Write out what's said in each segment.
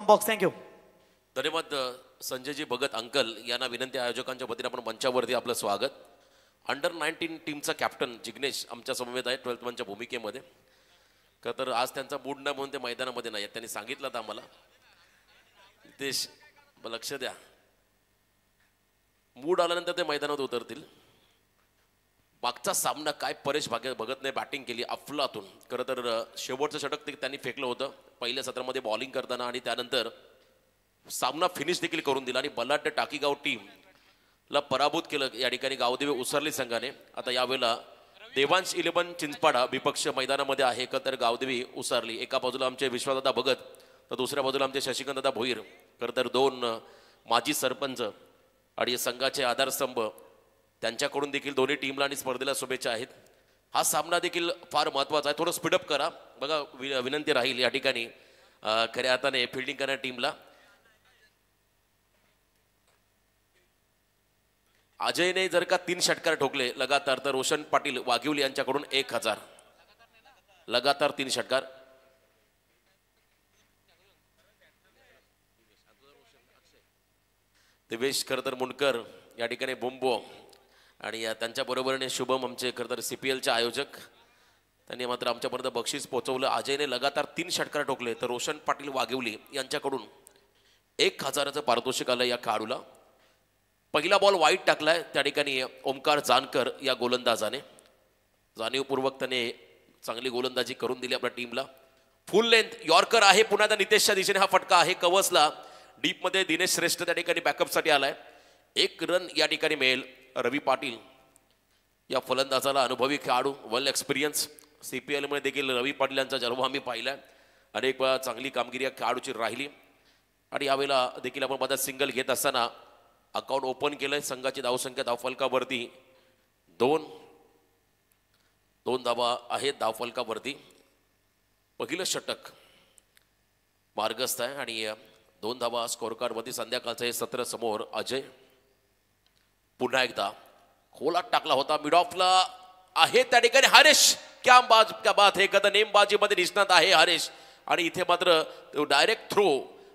Box. Thank you. धन्यवाद Sanjayji Bhagat uncle यांना विनंती आयोजकांच्या वतीने आपण मंचावरती आपलं स्वागत. अंडर 19 टीमचा कॅप्टन जिग्नेश आमच्या समवेत आहे 12th मनच्या भूमिकेमध्ये. का तर आज त्यांचा मूड नाही म्हणून ते मैदानामध्ये नाही. त्यांनी सांगितलं तर आम्हाला नितेश लक्ष द्या, मूड आल्यानंतर ते मैदानात उतरतील. मागचा सामना काय परेश भगतने बॅटिंग केली अफलातून. खरं तर शेवटचं षटक त्यांनी फेकलं होतं पहिल्या सत्रामध्ये बॉलिंग करताना आणि त्यानंतर सामना फिनिश देखील करून दिला आणि बलाढ्य टाकीगाव टीमला पराभूत केलं या ठिकाणी गावदेवी उसरली संघाने. आता यावेळेला देवांश 11 चिंचपाडा विपक्ष मैदानामध्ये आहे. तर गावदेवी उसरली एका बाजूला आमचे विश्वासदादा भगत तर दुसऱ्या बाजूला आमचे शशिकांतदादा भोईर. खरं तर दोन माजी सरपंच आणि संघाचे आधारस्तंभ त्यांच्याकडून देखील दोन्ही टीमला आणि स्पर्धेला शुभेच्छा आहेत. हा सामना देखील फार महत्त्वाचा आहे. थोडं स्पीडअप करा बघा, विनंती राहील या ठिकाणी खऱ्या हाताने फिल्डिंग करणाऱ्या टीमला. अजयने जर का 3 षटकार ठोकले लगातार तर रोशन पाटील वाघिवली यांच्याकडून 1000 लगातार 3 षटकार. दिवेश खरं तर मुंडकर या ठिकाणी बुंबो आणि त्यांच्या बरोबरीने शुभम आमचे खरं तर CPLचे आयोजक त्यांनी मात्र आमच्यापर्यंत बक्षीस पोहोचवलं. अजयने लगातार 3 षटकार ठोकले तर रोशन पाटील वाघिवली यांच्याकडून 1000चं पारितोषिक आलं या खेळाडूला. पहिला बॉल वाईट टाकलाय त्या ठिकाणी ओमकार जानकर या गोलंदाजाने. जाणीवपूर्वक त्याने चांगली गोलंदाजी करून दिली आपल्या टीमला. फुल लेंथ यॉर्कर आहे पुन्हा एकदा नितेशच्या दिशेने हा फटका आहे. कवसला डीपमध्ये दिनेश श्रेष्ठ त्या ठिकाणी बॅकअपसाठी आलाय. 1 रन या ठिकाणी मिळेल. रवी पाटील या फलंदाजाला अनुभवी खेळाडू, वेल एक्सपिरियन्स. CPL मध्ये देखील रवी पाटील यांचा जन्म आम्ही पाहिलाय. अनेक वेळा चांगली कामगिरी या खेळाडूची राहिली आणि यावेळेला देखील आपण माझा सिंगल घेत असताना अकाउंट ओपन केलंय. संघाची धावसंख्या धावफलकावरती 2 धावा आहेत धावफलकावरती. पहिलं षटक मार्गस्थ आहे आणि 2 धावा स्कोर कार्डवरती. संध्याकाळचं हे सत्र समोर. अजय पुन्हा एकदा खोलात टाकला होता मिड ऑफला आहे त्या ठिकाणी हरेश. क्या बात है, कदा नेमबाजीमध्ये निष्णात आहे हरेश आणि इथे मात्र डायरेक्ट थ्रो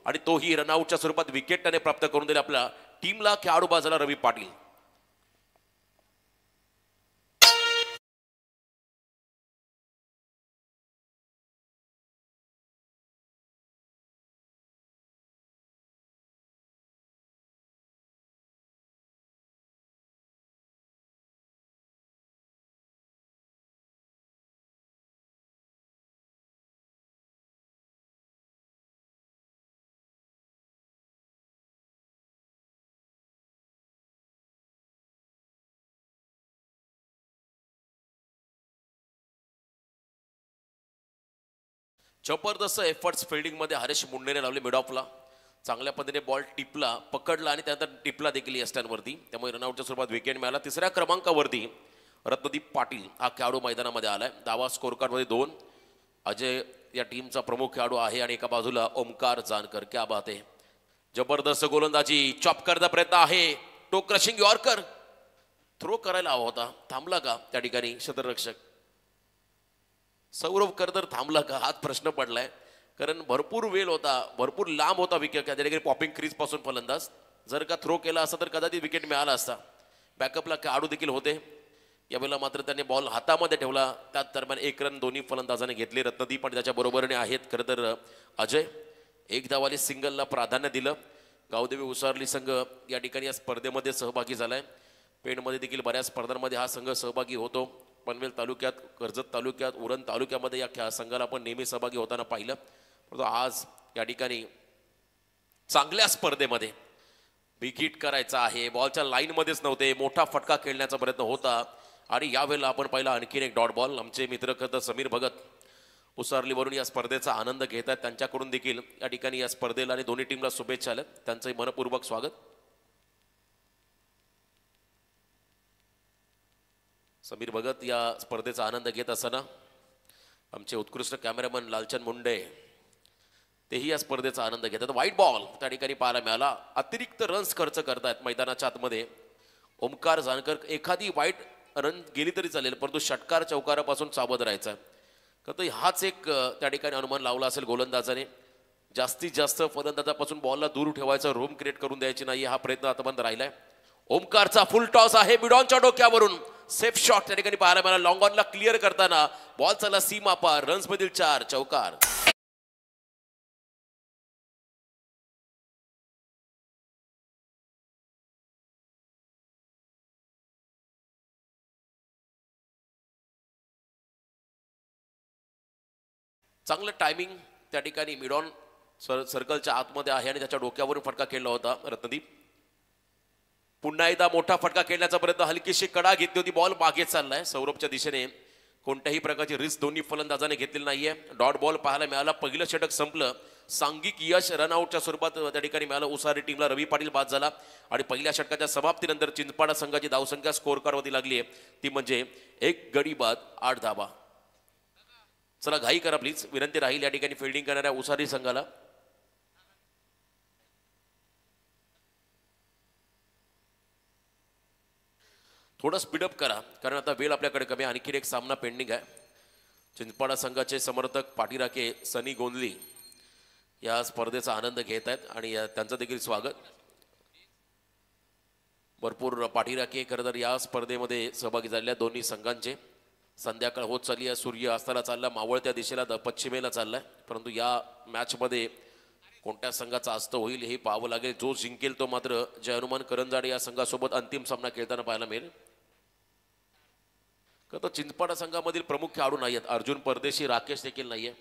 आणि तोही रनआउटच्या स्वरूपात विकेट त्याने प्राप्त करून दिले आपल्या टीमला. खेळाडू बाजूला रवी पाटील. जबरदस्त एफर्ट्स फिल्डिंगमध्ये हरेश मुंडेने लावले मिड ऑफला. चांगल्या पद्धतीने बॉल टिपला, पकडला आणि त्यानंतर टिपला देखील या स्टँडवरती. त्यामुळे रनआउटच्या स्वरूपात विकेट मिळाला. 3ऱ्या क्रमांकावरती रत्नदीप पाटील हा खेळाडू मैदानामध्ये आलाय. धावा स्कोर कार्डमध्ये 2. अजय या टीमचा प्रमुख खेळाडू आहे आणि एका बाजूला ओमकार जानकर. क्या बात आहे, जबरदस्त गोलंदाजी. चॉप करण्याचा प्रयत्न आहे. टो क्रशिंग यॉर्कर. थ्रो करायला हवा होता, थांबला का त्या ठिकाणी क्षेत्ररक्षक सौरभ करदर थांबला का हाच प्रश्न पडलाय. कारण भरपूर वेळ होता, भरपूर लांब होता विकेट. त्या ठिकाणी पॉपिंग क्रीज पासून फलंदाज जर का थ्रो केला असता तर कदाचित विकेट मिळाला असता. बॅकअपला खेळाडू देखील होते. यावेळेला मात्र त्यांनी बॉल हातामध्ये ठेवला. त्याच दरम्यान 1 रन दोन्ही फलंदाजाने घेतले. रत्नदीप आणि त्याच्या बरोबरीने आहेत खरं तर अजय. 1 धावाले सिंगलला प्राधान्य दिलं. गावदेवी उसरली संघ या ठिकाणी या स्पर्धेमध्ये सहभागी झालाय. पेणमध्ये देखील बऱ्याच स्पर्धांमध्ये हा संघ सहभागी होतो. पनवेल तालुक्यात, कर्जत तालुक्यात, उरण तालुक्यामध्ये या संघाला आपण नेहमी सहभागी होताना पाहिलं. परंतु आज या ठिकाणी चांगल्या स्पर्धेमध्ये बिग हिट करायचा आहे. बॉलच्या लाईनमध्येच नव्हते, मोठा फटका खेळण्याचा प्रयत्न होता आणि यावेळेला आपण पाहिला आणखीन एक डॉट बॉल. आमचे मित्र खरं समीर भगत उसरलीवरून या स्पर्धेचा आनंद घेत आहेत. त्यांच्याकडून देखील या ठिकाणी या स्पर्धेला आणि दोन्ही टीमला शुभेच्छा आल्यात. त्यांचंही मनपूर्वक स्वागत. समीर भगत या स्पर्धेचा आनंद घेत असताना आमचे उत्कृष्ट कॅमेरामन लालचंद मुंडे तेही या स्पर्धेचा आनंद घेतात. वाईट बॉल त्या ठिकाणी पाहायला मिळाला. अतिरिक्त रन्स खर्च करतायत मैदानाच्या आतमध्ये ओमकार जानकर. एखादी वाईट रन गेली तरी चालेल, परंतु षटकार चौकारापासून सावध राहायचा. तर हाच एक त्या ठिकाणी अनुमान लावला असेल गोलंदाजाने. जास्तीत जास्त फलंदाजापासून बॉलला दूर ठेवायचा, रूम क्रिएट करून द्यायची नाही, हा प्रयत्न आतापर्यंत राहिलाय. ओमकारचा फुल टॉस आहे मिडॉनच्या डोक्यावरून, सेफ शॉट त्या ठिकाणी पाहायला मिळाला. लॉंग ऑनला क्लिअर करताना बॉल चालला सीमा पार, रन्स मधील 4, चौकार. चांगलं टायमिंग त्या ठिकाणी मिडॉन सर्कलच्या आतमध्ये आहे आणि त्याच्या डोक्यावरून फटका खेळला होता रत्नदीप. पुन्हा एकदा मोठा फटका खेळण्याचा प्रयत्न, हलकीशी कडा घेतली होती, बॉल मागे चाललाय सौरभच्या दिशेने. कोणत्याही प्रकारची रिस्क दोन्ही फलंदाजाने घेतलेली नाहीये. डॉट बॉल पाहायला मिळाला, पहिलं षटक संपलं. सांघिक यश रनआउटच्या स्वरूपात त्या ठिकाणी मिळालं. उसारी टीमला रवी पाटील बाद झाला आणि पहिल्या षटकाच्या समाप्तीनंतर चिंचपाडा संघाची धावसंख्या स्कोर कार्डवरती लागली आहे, ती म्हणजे 1 गडी बाद 8 धाबा. चला घाई करा प्लीज, विनंती राहील या ठिकाणी फिल्डिंग करणाऱ्या उसारी संघाला. थोडं स्पीडअप करा कारण आता वेळ आपल्याकडे कमी. आणखी एक सामना पेंडिंग आहे. चिंचपाडा संघाचे समर्थक पाठीराखे सनी गोंदली या स्पर्धेचा आनंद घेत आहेत आणि त्यांचं देखील स्वागत. भरपूर पाठीराखे खरं तर या स्पर्धेमध्ये सहभागी झालेल्या दोन्ही संघांचे. संध्याकाळ होत चालली आहे, सूर्य अस्ताला चालला, मावळत्या दिशेला पश्चिमेला चाललाय. परंतु या मॅचमध्ये कोणत्या संघाचा अस्त होईल हे पाहावं लागेल. जो जिंकेल तो मात्र जय हनुमान करंजाडे या संघासोबत अंतिम सामना खेळताना पाहायला मिळेल. तर चिंचपाडा संघामधील प्रमुख खेळाडू नाही आहेत. अर्जुन परदेशी, राकेश देखील नाहीये,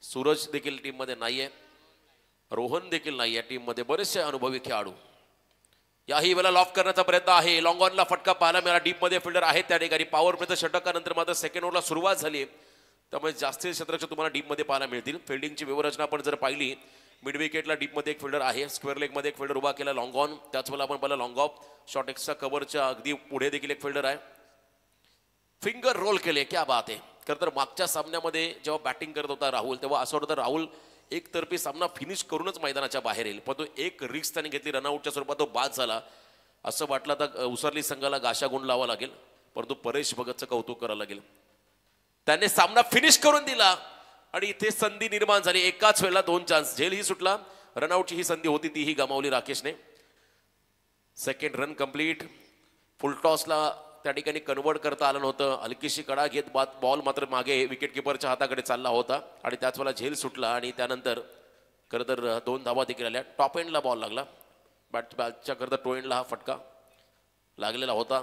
सूरज देखील टीम मध्ये नाहीये, रोहन देखील नाहीये टीम मध्ये. बरेचसे अनुभवी खेळाडू. याही वेळेला लॉफ करण्याचा प्रयत्न आहे. लॉंग ऑनला फटका पाहायला मिळाला. डीप मध्ये फिल्डर आहेत त्या ठिकाणी. पॉवर प्लेच्या षटकानंतर मात्र सेकंड ओव्हरला सुरुवात झाली, त्यामुळे जास्तीत षटक तुम्हाला डीप मध्ये पाहायला मिळतील. फिल्डिंगची व्यवरचना आपण जर पाहिली, मिड विकेटला डीप मध्ये एक फिल्डर आहे, स्क्वेअर लेग मध्ये एक फिल्डर उभा केला लॉंग ऑन. त्याच वेळेला आपण पाहिलं लॉंग ऑफ शॉर्ट एक्स्ट्रा कव्हरच्या अगदी पुढे देखील एक फिल्डर आहे. फिंगर रोल केले, क्या बात आहे. खरं तर मागच्या सामन्यामध्ये जेव्हा बॅटिंग करत होता राहुल, तेव्हा असं वाटतं राहुल एकतर्फी सामना फिनिश करूनच मैदानाच्या बाहेर येईल, पण तो एक रिस्क त्याने घेतली, रनआउटच्या स्वरूपात तो बाद झाला. असं वाटलं तर उसरली संघाला गाशा गुण लावा लागेल, परंतु परेश भगतचं कौतुक करावं लागेल. त्याने सामना फिनिश करून दिला आणि इथे संधी निर्माण झाली. एकाच वेळेला 2 चान्स. झेल ही सुटला, रनआउटची ही संधी होती तीही गमावली राकेशने. Second run complete. फुल टॉसला त्या ठिकाणी कन्वर्ट करता आलं नव्हतं. हलकीशी कडा घेत बॉल मात्र मागे विकेट किपरच्या हाताकडे चालला होता आणि त्याच वेळेला झेल सुटला आणि त्यानंतर खरं तर 2 धावा देखील आल्या. टॉप एंडला बॉल लागला. बॅटच्या करता टो एंडला हा फटका लागलेला होता.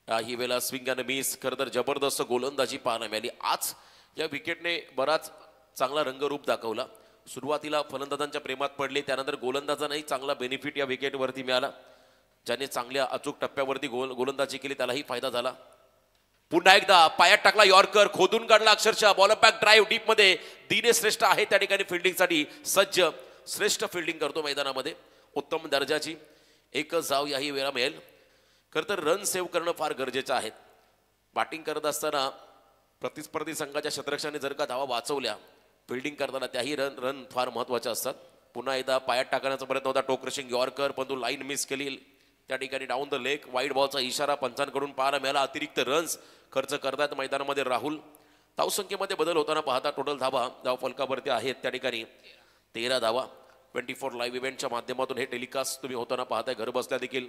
ही वेळेला स्विंग अँड मिस. खरं तर जबरदस्त गोलंदाजी पाहायला मिळाली. आज या विकेटने बराच चांगला रंगरूप दाखवला. सुरुवातीला फलंदाजांच्या प्रेमात पडले, त्यानंतर गोलंदाजांनाही चांगला बेनिफिट या विकेटवरती मिळाला. ज्याने चांगल्या अचूक टप्प्यावरती गोलंदाजी केली त्यालाही फायदा झाला. पुन्हा एकदा पायात टाकला यॉर्कर, खोदून काढला अक्षरशः. बॉल बॅक ड्राईव्ह डीप मध्ये. दिनेश श्रेष्ठ आहे त्या ठिकाणी फिल्डिंगसाठी सज्ज. श्रेष्ठ फिल्डिंग करतो मैदानामध्ये, उत्तम दर्जाची. एकच जाव याही वेळा मिळेल. खरं तर रन सेव्ह करणं फार गरजेचं आहे. बॅटिंग करत असताना प्रतिस्पर्धी संघाच्या शतरक्षाने जर का धावा वाचवल्या फिल्डिंग करताना, त्याही रन फार महत्वाच्या असतात. पुन्हा एकदा पायात टाकण्याचा प्रयत्न होता, टो क्रशिंग यॉर्कर, परंतु लाईन मिस केली त्या ठिकाणी. डाऊन द लेग, वाईड बॉलचा इशारा पंचांकडून पाहायला मिळाला. अतिरिक्त रन्स खर्च करतात मैदानामध्ये राहुल. धावसंख्येमध्ये बदल होताना पाहता टोटल धावा धाव फलकावरती आहेत त्या ठिकाणी 13 धावा. 24 लाईव्ह इव्हेंटच्या माध्यमातून हे टेलिकास्ट तुम्ही होताना पाहताय घर बसल्या देखील.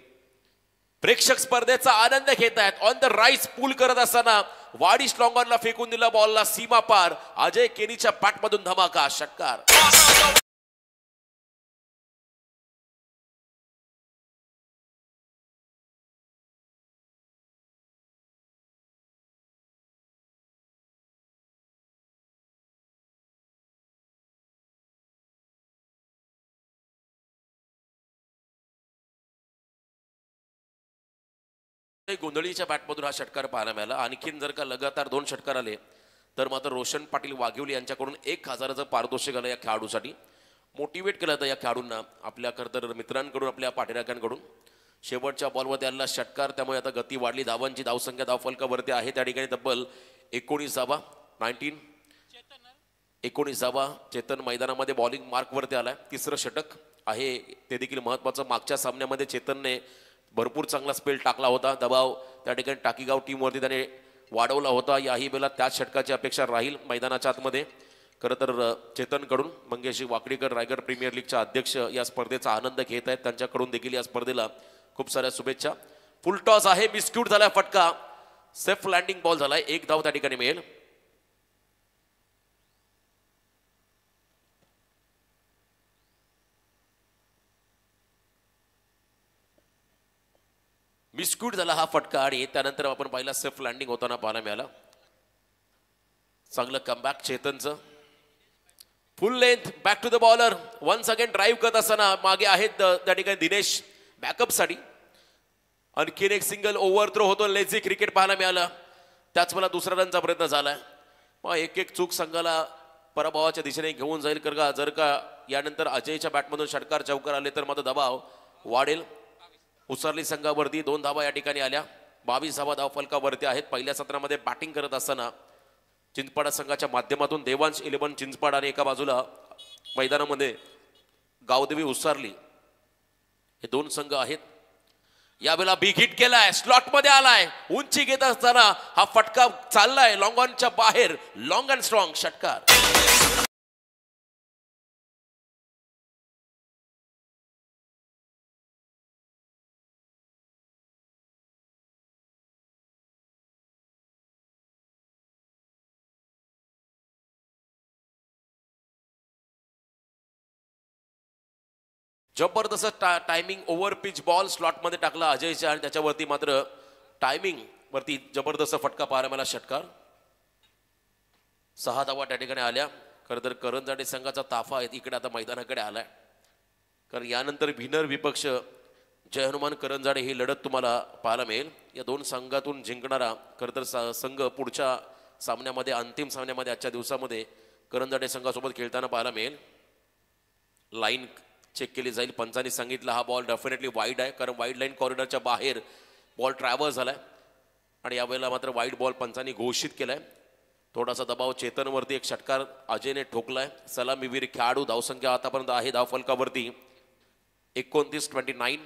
प्रेक्षक स्पर्धेचा आनंद घेत आहेत. ऑन द राईस पूल करत असताना वाडिश लॉंगॉनला फेकून दिला बॉलला सीमा पार. अजय केनीच्या बॅटमधून धमाका, षटकार. गोंधळीच्या बॅटमधून हा षटकार पाहायला मिळाला. आणखीन जर का लगातार 2 षटकार आले तर मात्र रोशन पाटील वाघिवली यांच्याकडून 1000चं पारितोषिक आलं या खेळाडूसाठी. मोटिवेट केलं जातं या खेळाडूंना आपल्या खरं तर मित्रांकडून, आपल्या पाठीराख्यांकडून. शेवटच्या बॉलमध्ये आलेला षटकार, त्यामुळे आता गती वाढली. धावांची धावसंख्या धावफलकावरती आहे त्या ठिकाणी तब्बल 19 धावा. 19 धावा. चेतन मैदानामध्ये बॉलिंग मार्कवरती आलाय. 3रं षटक आहे ते देखील महत्वाचं. मागच्या सामन्यामध्ये चेतनने भरपूर चांगला स्पेल टाकला होता. दबाव त्या ठिकाणी टाकीगाव टीमवरती त्याने वाढवला होता. याही वेळेला त्याच षटकाची अपेक्षा राहील मैदानाच्या आतमध्ये. खरं तर चेतनकडून मंगेश वाकडीकर रायगड प्रीमियर लीगच्या अध्यक्ष या स्पर्धेचा आनंद घेत आहेत, त्यांच्याकडून देखील या स्पर्धेला खूप साऱ्या शुभेच्छा. फुल टॉस आहे, मिसक्यूट झालाय फटका, सेफ लँडिंग बॉल झालाय, 1 धाव त्या ठिकाणी मिळेल. मिसक्यूट झाला हा फटका आणि त्यानंतर आपण पाहिला सेफ लँडिंग होताना पाहायला मिळाला. चांगलं कमबॅक चेतनचं. Full length back to the bowler, once again drive करत असताना मागे आहेत त्या ठिकाणी दिनेश बॅकअपसाठी. आणखीन एक सिंगल ओव्हर थ्रो होतो, लेझी क्रिकेट पाहायला मिळालं. त्याच मला दुसरा रनचा प्रयत्न झालाय. मग एक एक चूक संघाला पराभवाच्या दिशेने घेऊन जाईल. का जर का यानंतर अजयच्या बॅटमधून षटकार चौकार आले तर मात्र दबाव वाढेल. उसरली संघावरती 2 धावा या ठिकाणी आल्या. 22 धावा धावफलकावरती आहेत. पहिल्या सत्रामध्ये बॅटिंग करत असताना चिंचपाडा संघाच्या माध्यमातून देवांश 11 चिंचपाड आणि एका बाजूला मैदानामध्ये गावदेवी उसरली, हे 2 संघ आहेत. यावेळेला बिग हिट केलाय, स्लॉट मध्ये आलाय, उंची घेत असताना हा फटका चाललाय लॉंग ऑनच्या बाहेर. लॉंग अँड स्ट्रॉंग षटकार. जबरदस्त timing, over pitch ball slot मध्ये टाकला अजयच्या आणि त्याच्यावरती मात्र टायमिंग वरती जबरदस्त फटका पाहायला मला षटकार. 6 धावा त्या ठिकाणी आल्या. खरं तर करंजाडे संघाचा ताफा आहे इकडे आता मैदानाकडे आलाय, कारण यानंतर विनर विपक्ष जय हनुमान करंजाडे ही लढत तुम्हाला पाहायला मिळेल. या 2 संघातून जिंकणारा खरं तर संघ पुढच्या सामन्यामध्ये, अंतिम सामन्यामध्ये आजच्या दिवसामध्ये करंजाडे संघासोबत खेळताना पाहायला मिळेल. लाईन चेक केली जाईल. पंचांनी सांगितलं हा बॉल डेफिनेटली वाईड आहे, कारण वाईड लाईन कॉरिडॉरच्या बाहेर बॉल ट्रॅव्हर्स झालाय आणि यावेळेला मात्र वाईड बॉल पंचांनी घोषित केलाय. थोडासा दबाव चेतनवरती, एक षटकार अजयने ठोकलाय. सलामीवीर खेळाडू, धावसंख्या आतापर्यंत आहे धावफलकावरती 29-29.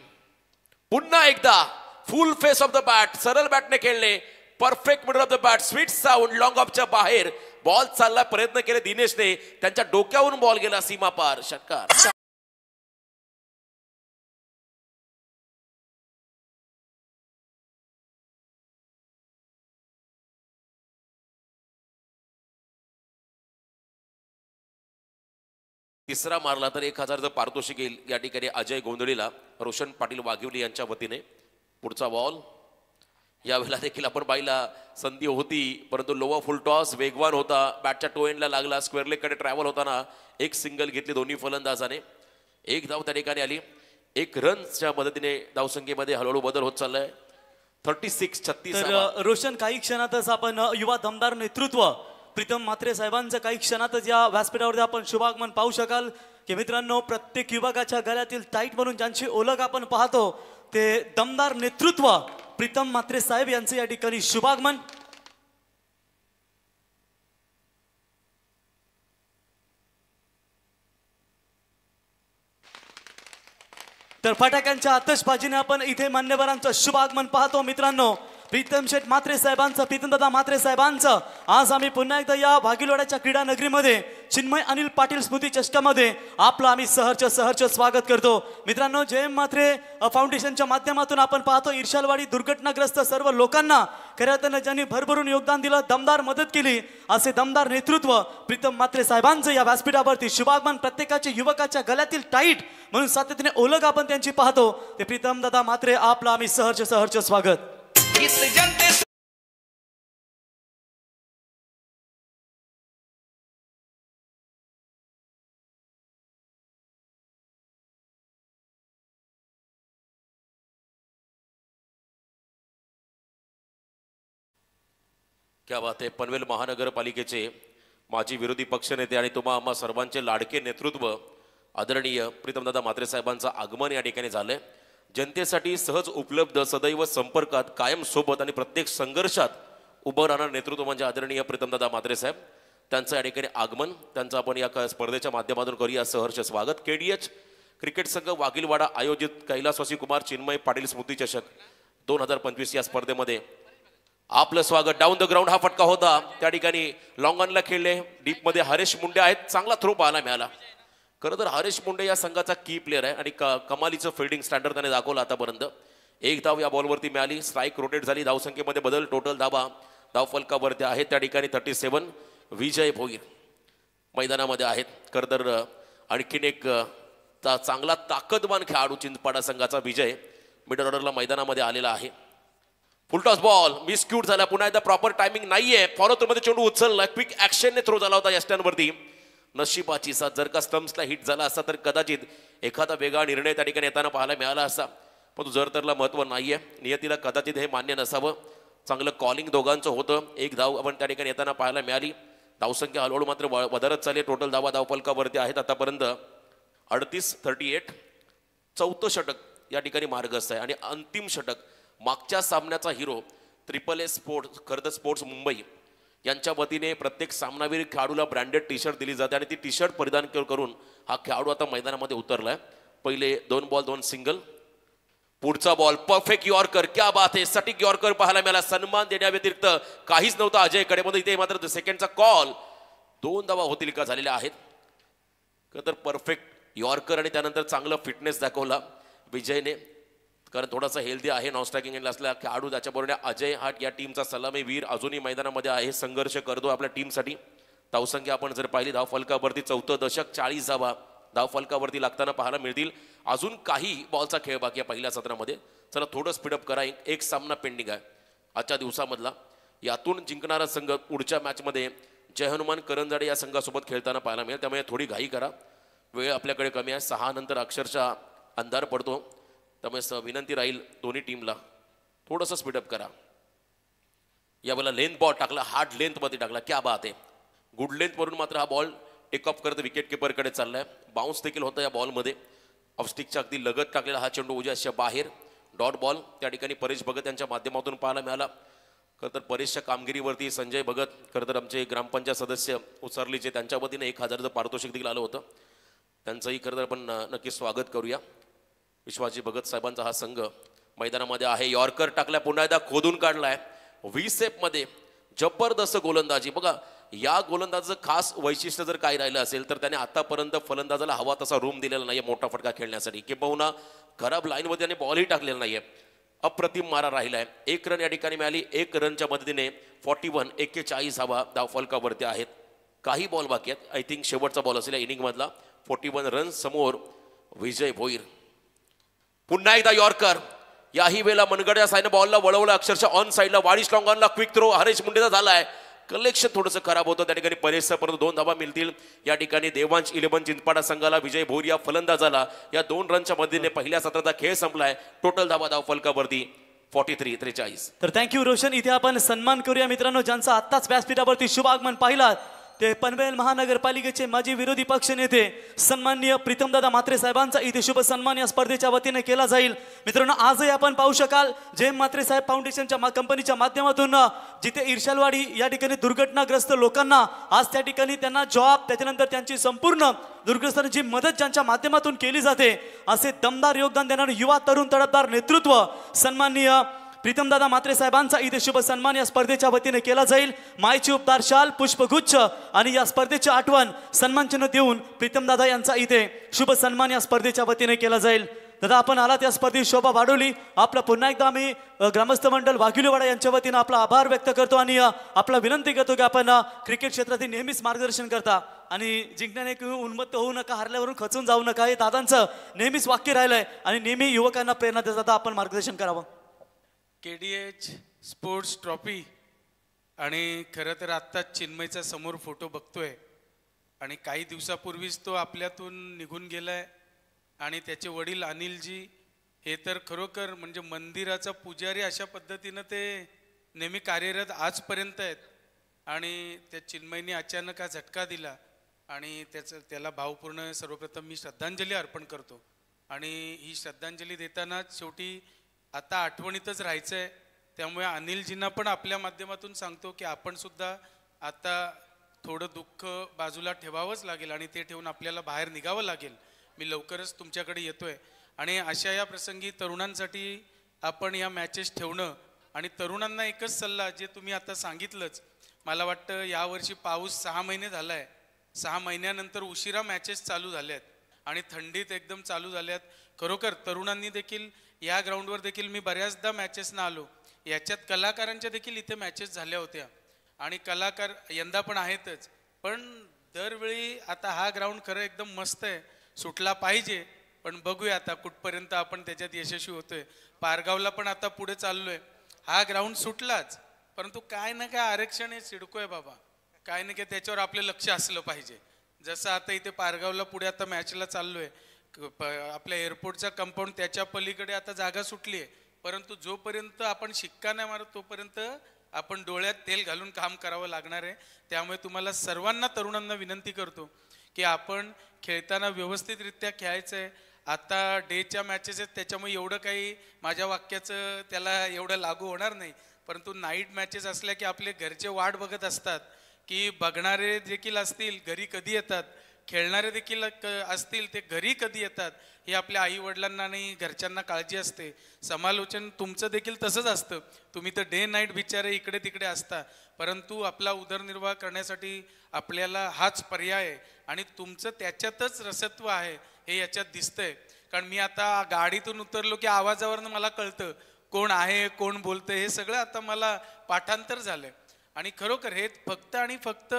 पुन्हा एकदा full face of the bat, सरळ बॅटने खेळले, perfect middle of the bat, sweet sound, long ऑफच्या बाहेर बॉल चालला. प्रयत्न केले दिनेशने, त्यांच्या डोक्यावरून बॉल गेला सीमा पार. षटकार. तिसरा मारला तर 1000चं पारितोषिक येईल या ठिकाणी अजय गोंधळीला, रोशन पाटील वाघिवली यांच्या वतीने. पुढचा बॉल यावेळेला देखील आपण पाहिला संधी होती, परंतु लोवा फुल टॉस वेगवान होता, बॅटच्या टो एंडला लागला. स्क्वेअर लेग कडे ट्रॅव्हल होताना एक सिंगल घेतली दोन्ही फलंदाजाने. 1 धाव त्या ठिकाणी आली. 1 रनच्या मदतीने धावसंख्येमध्ये हळूहळू बदल होत चाललाय. 36-36. तर रोशन, काही क्षणातच आपण युवा दमदार नेतृत्व प्रीतम म्हात्रे साहेबांचं काही क्षणातच या व्यासपीठावरती आपण शुभागमन पाहू शकाल. की मित्रांनो, प्रत्येक युवकाच्या गळ्यातील टाईट म्हणून ज्यांची ओळख आपण पाहतो ते दमदार नेतृत्व प्रीतम म्हात्रे साहेब यांचे या ठिकाणी शुभागमन. तर फटाक्यांच्या आतषबाजीने आपण इथे मान्यवरांचं शुभागमन पाहतो. मित्रांनो, प्रीतम शेठ म्हात्रे साहेबांचं, प्रीतमदादा म्हात्रे साहेबांचं आज आम्ही पुन्हा एकदा या वाघिलवाड्याच्या क्रीडा नगरीमध्ये चिन्मय अनिल पाटील स्मृती चषकामध्ये आपलं आम्ही सहर्ष स्वागत करतो. मित्रांनो, जयम म्हात्रे फाउंडेशनच्या माध्यमातून आपण पाहतो इर्शालवाडी दुर्घटनाग्रस्त सर्व लोकांना खऱ्या अर्थानं ज्यांनी भरभरून योगदान दिलं, दमदार मदत केली, असे दमदार नेतृत्व प्रीतम म्हात्रे साहेबांचं या व्यासपीठावरती शुभागमन. प्रत्येकाच्या युवकाच्या गळ्यातील टाईट म्हणून सातत्याने ओळख आपण त्यांची पाहतो. ते प्रीतमदादा म्हात्रे, आपलं आम्ही सहर्ष स्वागत. क्या बात आहे. पनवेल महानगरपालिकेचे माजी विरोधी पक्षनेते आणि तुम्हा आम्हा सर्वांचे लाडके नेतृत्व आदरणीय प्रीतमदादा म्हात्रे साहेबांचं आगमन या ठिकाणी झालंय. जनतेसाठी सहज उपलब्ध, सदैव संपर्कात, कायम सोबत आणि प्रत्येक संघर्षात उभं राहणार नेतृत्व म्हणजे आदरणीय प्रीतमदादा म्हात्रे साहेब. त्यांचं या ठिकाणी आगमन, त्यांचं आपण या स्पर्धेच्या माध्यमातून करूया सहर्ष स्वागत. KDH क्रिकेट संघ वाघिलवाडा आयोजित कैलासवासी कुमार चिन्मय पाटील स्मृती चषक 2025 या स्पर्धेमध्ये आपलं स्वागत. डाऊन द ग्राउंड हा फटका होता. त्या ठिकाणी लॉंग ऑनला खेळले. डीप मध्ये हरेश मुंडे आहेत. चांगला थ्रो पाहायला मिळाला. खरं तर हरेश मुंडे या संघाचा की प्लेअर आहे आणि कमालीचं फिल्डिंग स्टँडर्ड त्याने दाखवलं आतापर्यंत. एक धाव या बॉलवरती मिळाली. स्ट्राईक रोटेट झाली. धावसंख्येमध्ये बदल. टोटल धावा धावफलकावरती आहेत त्या ठिकाणी 37. विजय भोईर मैदानामध्ये आहेत. खरं तर आणखीन एक चांगला ताकदवान खेळाडू चिंचपाडा संघाचा विजय मिडल ऑर्डरला मैदानामध्ये आलेला आहे. फुलटॉस बॉल मिसक्यूट झाला. पुन्हा एकदा प्रॉपर टायमिंग नाहीये. फॉलो थ्रू मध्ये चेंडू उचलला. क्विक ऍक्शनने थ्रो झाला होता यष्ट्यांवरती. नशिबाची साथ. जर का स्टम्प्सला हिट झाला असता तर कदाचित एखादा वेगळा निर्णय त्या ठिकाणी येताना पाहायला मिळाला असता. पण जर तरला महत्व नाहीये. नियतीला कदाचित हे मान्य नसावं. चांगलं कॉलिंग दोघांचं होतं. एक धाव आपण त्या ठिकाणी येताना पाहायला मिळाली. धावसंख्या हळूहळू मात्र वधारत चालली. टोटल धावा धावफलकावरती आहेत आतापर्यंत 38. चौथं षटक या ठिकाणी मार्गस्थ आहे आणि अंतिम षटक मागच्या सामन्याचा हिरो AAA स्पोर्ट्स खरं स्पोर्ट्स मुंबई यांच्या वतीने प्रत्येक सामनावीर खेळाडूला ब्रँडेड टी शर्ट दिली जाते आणि ती टी शर्ट परिधान करून हा खेळाडू आता मैदानामध्ये उतरलाय. पहिले 2 बॉल 2 सिंगल. पुढचा बॉल परफेक्ट यॉर्कर. क्या बात आहे. सटीक यॉर्कर पाहायला मिळाला. सन्मान देण्याव्यतिरिक्त काहीच नव्हतं अजयकडे. मध्ये इथे मात्र सेकंडचा कॉल. 2 धावा होतील का झालेल्या आहेत. तर परफेक्ट यॉर्कर आणि त्यानंतर चांगलं फिटनेस दाखवला विजयने. कारण थोडासा हेल्दी आहे. नॉन स्ट्रायकिंग एंडला असला खेळाडू. त्याच्याबरोबर अजय हा या टीमचा सलामी वीर अजूनही मैदानामध्ये आहे. संघर्ष करतो आपल्या टीमसाठी. धावसंख्या आपण जर पाहिली धावफलकावरती 4थं दशक 40 धावा धावफलकावरती लागताना पाहायला मिळतील. अजून काही बॉलचा खेळ बाकी आहे पहिल्या सत्रामध्ये. चला थोडं स्पीडअप करा. एक सामना पेंडिंग आहे आजच्या दिवसामधला. यातून जिंकणारा संघ पुढच्या मॅचमध्ये जय हनुमान करंजाडे या संघासोबत खेळताना पाहायला मिळेल. त्यामुळे थोडी घाई करा. वेळ आपल्याकडे कमी आहे. 6 नंतर अक्षरशः अंधार पडतो. त्यामुळे विनंती राहील दोन्ही टीमला थोडंसं स्पीडअप करा. यावेळेला लेंथ बॉल टाकला. हार्ड लेंथमध्ये टाकला. क्या बात आहे. गुड लेंथवरून मात्र हा बॉल टेक ऑफ करत विकेट किपरकडे चाललाय. बाउन्स देखील होता या बॉलमध्ये. ऑफस्टिकच्या अगदी लगत टाकलेला हा चेंडू उजव्याच्या बाहेर. डॉट बॉल त्या ठिकाणी परेश भगत यांच्या माध्यमातून पाहायला मिळाला. खरं तर परेशच्या कामगिरीवरती संजय भगत खरं तर आमचे ग्रामपंचायत सदस्य उचरलीचे त्यांच्या वतीने 1000चं पारितोषिक देखील आलं होतं. त्यांचंही खरं तर आपण नक्की स्वागत करूया. विश्वासजी भगत साहेबांचा हा संघ मैदानामध्ये आहे. यॉर्कर टाकलाय. पुन्हा एकदा खोदून काढलाय. मध्ये जबरदस्त गोलंदाजी. बघा या गोलंदाजाचं खास वैशिष्ट्य जर काय राहिलं असेल तर त्याने आतापर्यंत फलंदाजाला हवा तसा रूम दिलेला नाहीये मोठा फटका खेळण्यासाठी. किंबहुना खराब लाईनमध्ये त्याने बॉलही टाकलेला नाहीये. अप्रतिम मारा राहिलाय. 1 रन या ठिकाणी मिळाली. 1 रनच्या मदतीने 41 धावा धावफलकावरती आहेत. काही बॉल बाकी आहेत. आय थिंक शेवटचा बॉल असेल या इनिंग मधला. 41 रन समोर विजय भोईर. पुन्हा एकदा यॉर्कर. याही वेळेला मनगड्या साईडने बॉलला वळवलं अक्षरशः ऑन साईडला. वाडिश लॉंग ऑनला क्विक थ्रो हरेश मुंडेचा झालाय. कलेक्शन थोडंसं खराब होतं त्या ठिकाणी. परेशचा परंतु 2 धावा मिळतील या ठिकाणी. देवांश 11 चिंचपाडा संघाला. विजय भोईर या फलंदाजाला. या 2 रनच्या मदतीने पहिल्या सत्राचा खेळ संपलाय. टोटल धावा धावफलकावरती 43. तर थँक्यू रोशन. इथे आपण सन्मान करूया मित्रांनो ज्यांचा आत्ताच व्यासपीठावरती शुभ आगमन पाहिला. ते पनवेल महानगरपालिकेचे माजी विरोधी पक्ष नेते सन्माननीय प्रीतमदादा म्हात्रे साहेबांचा इथे शुभ सन्मान या स्पर्धेच्या वतीने केला जाईल. मित्रांनो आजही आपण पाहू शकाल जय म्हात्रे साहेब फाउंडेशनच्या कंपनीच्या माध्यमातून जिथे इर्शालवाडी या ठिकाणी दुर्घटनाग्रस्त लोकांना आज त्या ठिकाणी त्यांना जॉब त्याच्यानंतर त्यांची संपूर्ण दुर्ग्रस्तांची मदत ज्यांच्या माध्यमातून केली जाते असे दमदार योगदान देणारे युवा तरुण तडफदार नेतृत्व सन्माननीय प्रीतमदादा म्हात्रे साहेबांचा इथे शुभ सन्मान या स्पर्धेच्या वतीने केला जाईल. मायची उपदार शाल पुष्पगुच्छ आणि या स्पर्धेची आठवण सन्मानचिन्ह देऊन प्रीतमदादा यांचा इथे शुभ सन्मान या स्पर्धेच्या वतीने केला जाईल. दादा आपण आलात या स्पर्धेत शोभा वाढवली. आपला पुन्हा एकदा आम्ही ग्रामस्थ मंडळ वाघिलेवाडा यांच्या वतीने आपला आभार व्यक्त करतो आणि आपला विनंती करतो की आपण क्रिकेट क्षेत्रातील नेहमीच मार्गदर्शन करता आणि जिंकण्याने उन्मत्त होऊ नका. हरल्यावरून खचून जाऊ नका. हे दादांचं नेहमीच वाक्य राहिलंय आणि नेहमी युवकांना प्रेरणा देतात. आपण मार्गदर्शन करावं. KDH स्पोर्ट्स ट्रॉफी आणि खरं तर आत्ता चिन्मयचा समोर फोटो बघतोय आणि काही दिवसापूर्वीच तो आपल्यातून निघून गेलाय आणि त्याचे वडील अनिलजी हे तर खरोखर म्हणजे मंदिराचा पुजारी अशा पद्धतीनं ते नेहमी कार्यरत आजपर्यंत आहेत. आणि त्या चिन्मयने अचानक हा झटका दिला आणि त्याला भावपूर्ण सर्वप्रथम मी श्रद्धांजली अर्पण करतो. आणि ही श्रद्धांजली देताना शेवटी आता आठवणीतच राहायचं आहे. त्यामुळे अनिलजींना पण आपल्या माध्यमातून सांगतो की आपण सुद्धा आता थोडं दुःख बाजूला ठेवावंच लागेल आणि ते ठेवून आपल्याला बाहेर निघावं लागेल. मी लवकरच तुमच्याकडे येतोय आणि अशा या प्रसंगी तरुणांसाठी आपण या मॅचेस ठेवणं आणि तरुणांना एकच सल्ला, जे तुम्ही आता सांगितलंच, मला वाटतं यावर्षी पाऊस 6 महिने झाला आहे. 6 महिन्यानंतर उशिरा मॅचेस चालू झाल्यात आणि थंडीत एकदम चालू झाल्यात. खरोखर तरुणांनी देखील या ग्राउंडवर देखील मी बऱ्याचदा मॅचेसना आलो. याच्यात कलाकारांच्या देखील इथे मॅचेस झाल्या होत्या आणि कलाकार यंदा पण आहेतच. पण दरवेळी आता हा ग्राउंड खरं एकदम मस्त आहे, सुटला पाहिजे. पण बघूया आता कुठपर्यंत आपण त्याच्यात यशस्वी होतोय. पारगावला पण आता पुढे चाललोय. हा ग्राउंड सुटलाच, परंतु काय ना काय आरक्षण हे सिडकोय बाबा, काय ना काय त्याच्यावर आपलं लक्ष असलं पाहिजे. जसं आता इथे पारगावला पुढे आता मॅचला चाललोय, आपल्या एअरपोर्टचा कंपाऊंड त्याच्या पलीकडे आता जागा सुटली आहे. परंतु जोपर्यंत आपण शिक्का नाही मारत तोपर्यंत आपण डोळ्यात तेल घालून काम करावं लागणार आहे. त्यामुळे तुम्हाला सर्वांना तरुणांना विनंती करतो की आपण खेळताना व्यवस्थितरित्या खेळायचं आहे. आता डेच्या मॅचेस आहेत त्याच्यामुळे एवढं काही माझ्या वाक्याचं त्याला एवढं लागू होणार नाही. परंतु नाईट मॅचेस असल्या की आपले घरचे वाट बघत असतात की बघणारे देखील असतील घरी कधी येतात, खेळणारे देखील असतील ते घरी कधी येतात, हे आपल्या आई वडिलांना आणि घरच्यांना काळजी असते. समालोचन तुमचं देखील तसंच असतं, तुम्ही तर डे नाईट बिचारे इकडे तिकडे असता, परंतु आपला उदरनिर्वाह करण्यासाठी आपल्याला हाच पर्याय आहे आणि तुमचं त्याच्यातच रसत्व आहे हे याच्यात दिसतंय. कारण मी आता गाडीतून उतरलो की आवाजावरनं मला कळतं कोण आहे कोण बोलतं, हे सगळं आता मला पाठांतर झालंय. आणि खरोखर हे फक्त आणि फक्त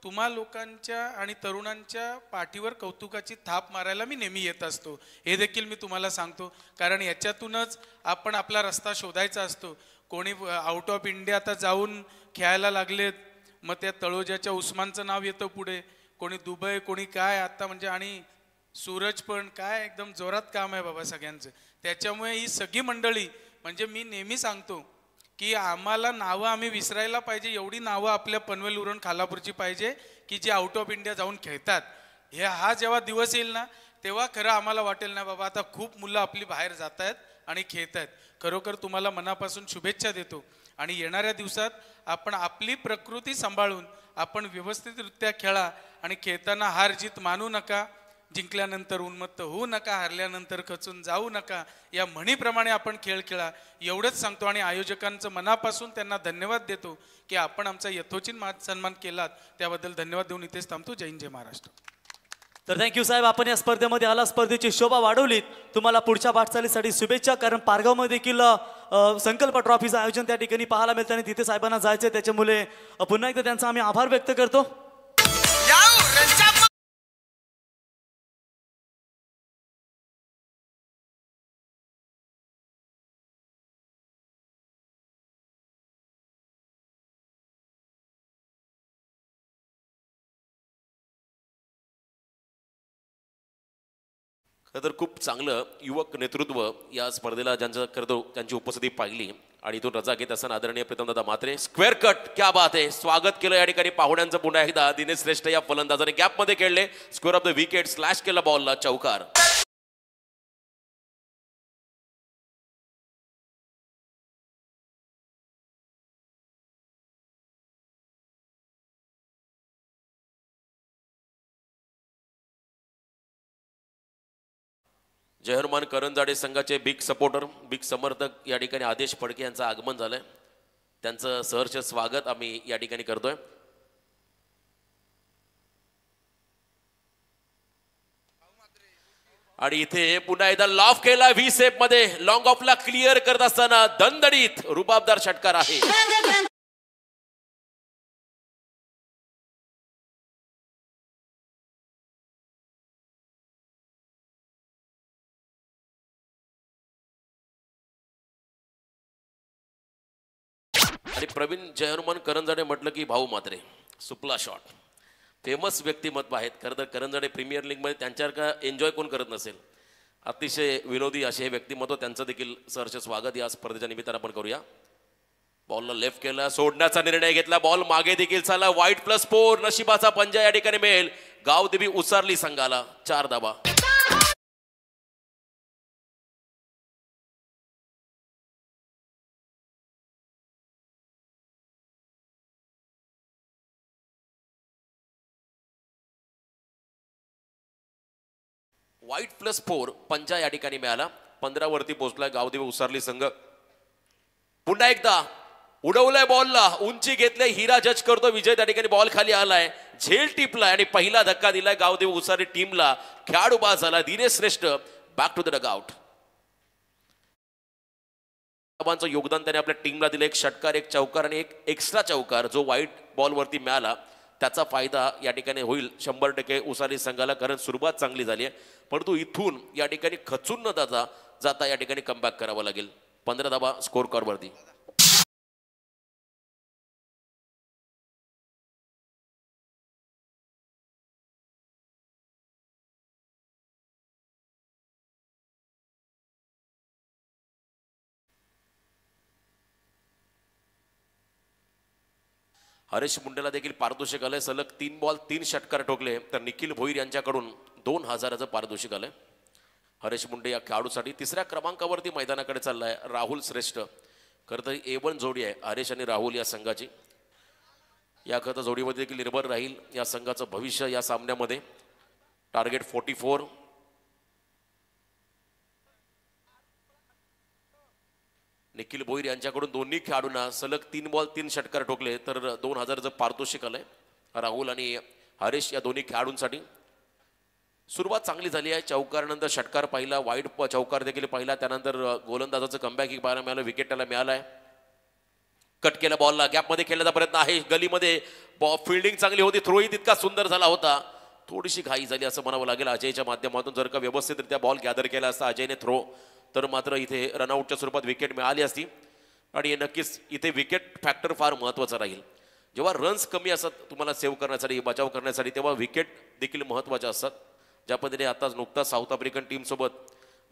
तुम्हा लोकांच्या आणि तरुणांच्या पाठीवर कौतुकाची थाप मारायला मी नेहमी येत असतो, हे देखील मी तुम्हाला सांगतो. कारण याच्यातूनच आपण आपला रस्ता शोधायचा असतो. कोणी आउट ऑफ इंडिया आता जाऊन खेळायला लागलेत, मग त्या तळोजाच्या उस्मानचं नाव येतं पुढे, कोणी दुबई कोणी काय आता म्हणजे, आणि सूरज पण काय एकदम जोरात काम आहे बाबा सगळ्यांचं. त्याच्यामुळे ही सगळी मंडळी, म्हणजे मी नेहमी सांगतो की आम्हाला नावं आम्ही विसरायला पाहिजे, एवढी नावं आपल्या पनवेलवरून खालापूरची पाहिजे की जे आउट ऑफ इंडिया जाऊन खेळतात. हा जेव्हा दिवस येईल ना तेव्हा खरं आम्हाला वाटेल ना बाबा आता खूप मुलं आपली बाहेर जात आहेत आणि खेळत आहेत. खरोखर तुम्हाला मनापासून शुभेच्छा देतो आणि येणाऱ्या दिवसात आपण आपली प्रकृती सांभाळून आपण व्यवस्थितरित्या खेळा आणि खेळताना हार जीत मानू नका, जिंकल्यानंतर उन्मत्त होऊ नका, हरल्यानंतर खचून जाऊ नका, या म्हणीप्रमाणे आपण खेळ खेळा एवढंच सांगतो. आणि आयोजकांचं मनापासून त्यांना धन्यवाद देतो की आपण आमचा यथोचित सन्मान केलात, त्याबद्दल धन्यवाद देऊन इथेच थांबतो. जय हिंद, जय महाराष्ट्र. तर थँक्यू साहेब, आपण या स्पर्धेमध्ये आला, स्पर्धेची शोभा वाढवलीत. तुम्हाला पुढच्या वाटचालीसाठी शुभेच्छा. कारण पारगावमध्ये देखील संकल्प ट्रॉफीचं आयोजन त्या ठिकाणी पाहायला मिळतं आणि तिथे साहेबांना जायचं, त्याच्यामुळे पुन्हा एकदा त्यांचा आम्ही आभार व्यक्त करतो. खरं तर खूप चांगलं युवक नेतृत्व या स्पर्धेला ज्यांचं करतो त्यांची उपस्थिती पाहिली आणि इथून रजा घेत असताना आदरणीय प्रीतमदादा म्हात्रे, स्क्वेअर कट, क्या बात आहे, स्वागत केलं या ठिकाणी पाहुण्यांचं. पुन्हा एकदा दिनेश श्रेष्ठ या फलंदाजाने गॅपमध्ये खेळले, square of the wicket, slash केला बॉलला, चौकार. जयहरमान करंजाडे संघाचे बिग सपोर्टर, बिग समर्थक या ठिकाणी आदेश फडके यांचं आगमन झालंय. त्यांचं सहर्ष स्वागत आम्ही या ठिकाणी करतोय. आणि इथे पुन्हा एकदा लॉफ केला व्ही सेप मध्ये, लॉंग ऑफला क्लिअर करत असताना दणदणीत रुबाबदार षटकार आहे. आणि प्रवीण जयहनुमान करंजाडे म्हटलं की भाऊ म्हात्रे, सुपला शॉट, फेमस व्यक्तिमत्व आहेत. खरं तर करंजाडे प्रीमियर लीगमध्ये त्यांच्यासारखा एन्जॉय कोण करत नसेल. अतिशय विनोदी असे हे व्यक्तिमत्व, त्यांचं देखील सहर्ष स्वागत या स्पर्धेच्या निमित्तानं आपण करूया. बॉलला लेफ्ट केला, सोडण्याचा निर्णय घेतला, बॉल मागे देखील चालला, वाईट +4, नशिबाचा पंजा या ठिकाणी मिळेल गावदेवी उसारली संघाला. 4 धावा. वाईट +4 पंजा या ठिकाणी मिळाला. 15 वरती पोहोचला गावदेवी उसारली संघ. पुन्हा एकदा उडवलंय बॉलला, उंची घेतले, हिरा जज करतो, विजय त्या ठिकाणी बॉल खाली आलाय, झेल टिपलाय आणि पहिला धक्का दिलाय गावदेव उसारी टीमला. खेळाडू बाद झाला Dinesh Shrestha. Back to the dugout. योगदान त्याने आपल्या टीमला दिलं. एक षटकार, एक चौकार आणि एक एक्स्ट्रा चौकार जो व्हाईट बॉलवरती मिळाला त्याचा फायदा या ठिकाणी होईल 100% उसारी संघाला, कारण सुरुवात चांगली झाली आहे. परंतु इथून या ठिकाणी खचून न जाता या ठिकाणी कमबॅक करावं लागेल. 15 धावा स्कोर कार्डवरती. हरेश मुंडेला देखील पारितोषिक आलंय. सलग 3 बॉल 3 षटकार ठोकले तर निखिल भोईर यांच्याकडून 2000चं पारितोषिक आलंय. हरेश मुंडे या खेळाडूसाठी 3ऱ्या क्रमांकावरती मैदानाकडे चाललाय. राहुल श्रेष्ठ. खरं तर A1 जोडी आहे हरेश आणि राहुल या संघाची. या खरं जोडीमध्ये देखील निर्भर राहील या संघाचं भविष्य या सामन्यामध्ये. टार्गेट 44. निखिल भोईर यांच्याकडून दोन्ही खेळाडूंना सलग 3 बॉल 3 षटकार ठोकले तर 2000चं पारितोषिक आलंय. राहुल आणि हरेश या दोन्ही खेळाडूंसाठी. सुरुवात चांगली झाली आहे. चौकारनंतर षटकार पाहिला, वाईड चौकार देखील पाहिला, त्यानंतर गोलंदाजाचं कमबॅक ही पाहायला मिळालं, विकेट त्याला मिळालाय. कट केला बॉलला, गॅपमध्ये खेळण्याचा प्रयत्न आहे, गलीमध्ये फिल्डिंग चांगली होती, थ्रोही तितका सुंदर झाला होता. थोडीशी घाई झाली असं म्हणावं लागेल अजयच्या माध्यमातून. जर का व्यवस्थितरित्या बॉल गॅदर केला असता अजयने थ्रो तर मात्र इथे रनआउटच्या स्वरूपात विकेट मिळाली असती. आणि नक्कीच इथे विकेट फॅक्टर फार महत्त्वाचा राहील. जेव्हा रन्स कमी असतात तुम्हाला सेव्ह करण्यासाठी, बचाव करण्यासाठी, तेव्हा विकेट देखील महत्त्वाच्या असतात. ज्या पद्धतीने आताच नुकताच साऊथ आफ्रिकन टीमसोबत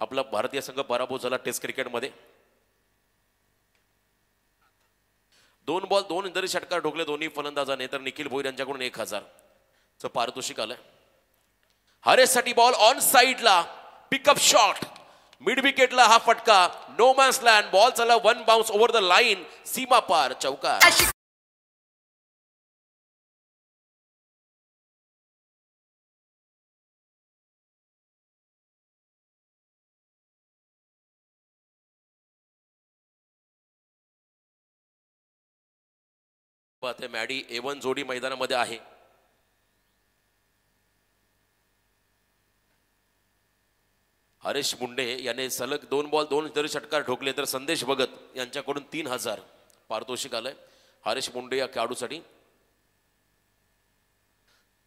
आपला भारतीय संघ पराभूत झाला टेस्ट क्रिकेटमध्ये. 2 बॉल 2 जरी षटकार ठोकले दोन्ही फलंदाजाने तर निखिल भोईर यांच्याकडून 1000चं पारितोषिक आलंय. हरेशसाठी बॉल ऑन साइडला, पिकअप शॉट, मिड विकेटला हा फटका, नो मॅन्स लँड. बॉल चला 1 बाउन्स ओव्हर द लाईन, सीमा पार, चौकार. मॅडी A1 जोडी मैदानामध्ये आहे. हरेश मुंडे याने सलग 2 बॉल 2 जरी षटकार ठोकले तर संदेश भगत यांच्याकडून 3000 पारितोषिक आलंय. हरेश मुंडे या खेळाडूसाठी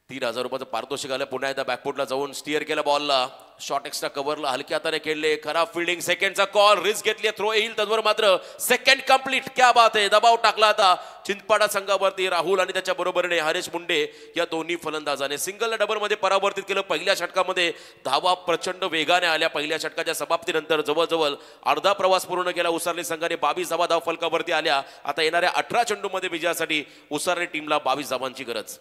3000 रुपयाचं पारितोषिक आलं. पुन्हा एकदा बॅकफुटला जाऊन स्टिअर केला बॉलला, शॉट एक्स्ट्रा कव्हरला हलक्या हाताने खेळले, खराब फिल्डिंग, सेकंडचा कॉल, रिस्क घेतली, थ्रो येईल तद्वर मात्र सेकंड कंप्लीट. क्या बात आहे. दबाव टाकला आता चिंचपाडा संघावरती. राहुल आणि त्याच्या बरोबरीने हरेश मुंडे या दोन्ही फलंदाजाने सिंगल डबल मध्ये परावर्तित केलं. पहिल्या षटकामध्ये धावा प्रचंड वेगाने आल्या. पहिल्या षटकाच्या समाप्तीनंतर जवळजवळ अर्धा प्रवास पूर्ण केला उसारली संघाने. 22 धावा धाव फलकावरती आल्या. आता येणाऱ्या 18 चेंडूमध्ये विजयासाठी उसारली टीमला 22 धावांची गरज.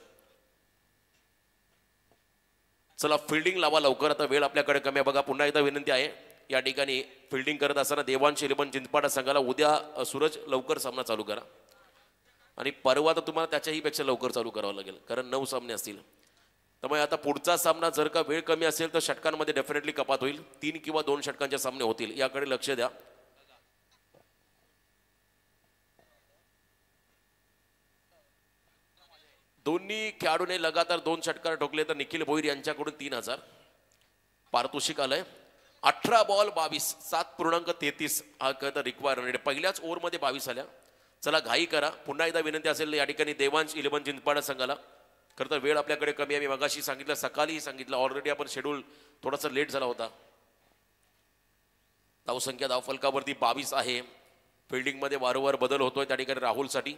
चला फिल्डिंग लावा लवकर, आता वेळ आपल्याकडे कमी आहे. बघा पुन्हा एकदा विनंती आहे, या ठिकाणी फिल्डिंग करत असताना देवांश 11 चिंचपाडा संघाला उद्या सूरज लवकर सामना चालू करा आणि परवा तर तुम्हाला त्याच्याही पेक्षा लवकर चालू करावं लागेल, कारण 9 सामने असतील. त्यामुळे आता पुढचा सामना जर का वेळ कमी असेल तर षटकांमध्ये डेफिनेटली कपात होईल. 3 किंवा 2 षटकांचे सामने होतील, याकडे लक्ष द्या. दोन्ही खेळाडूने लगातार 2 षटकार ठोकले तर निखिल भोईर यांच्याकडून 3000 पारितोषिक आलंय. 18 बॉल 22, 7.33 हा तर रिक्वायरमेंट. पहिल्याच ओव्हरमध्ये 22 आल्या. चला घाई करा. पुन्हा एकदा विनंती असेल या ठिकाणी देवांश 11 चिंचपाडा संघाला. खरं तर वेळ आपल्याकडे कमी आहे. मी मगाशी सांगितलं, सकाळीही सांगितलं, ऑलरेडी आपण शेड्यूल थोडासा लेट झाला होता. धावसंख्या धावफलकावरती 22 आहे. फिल्डिंगमध्ये वारंवार बदल होतोय त्या ठिकाणी राहुलसाठी.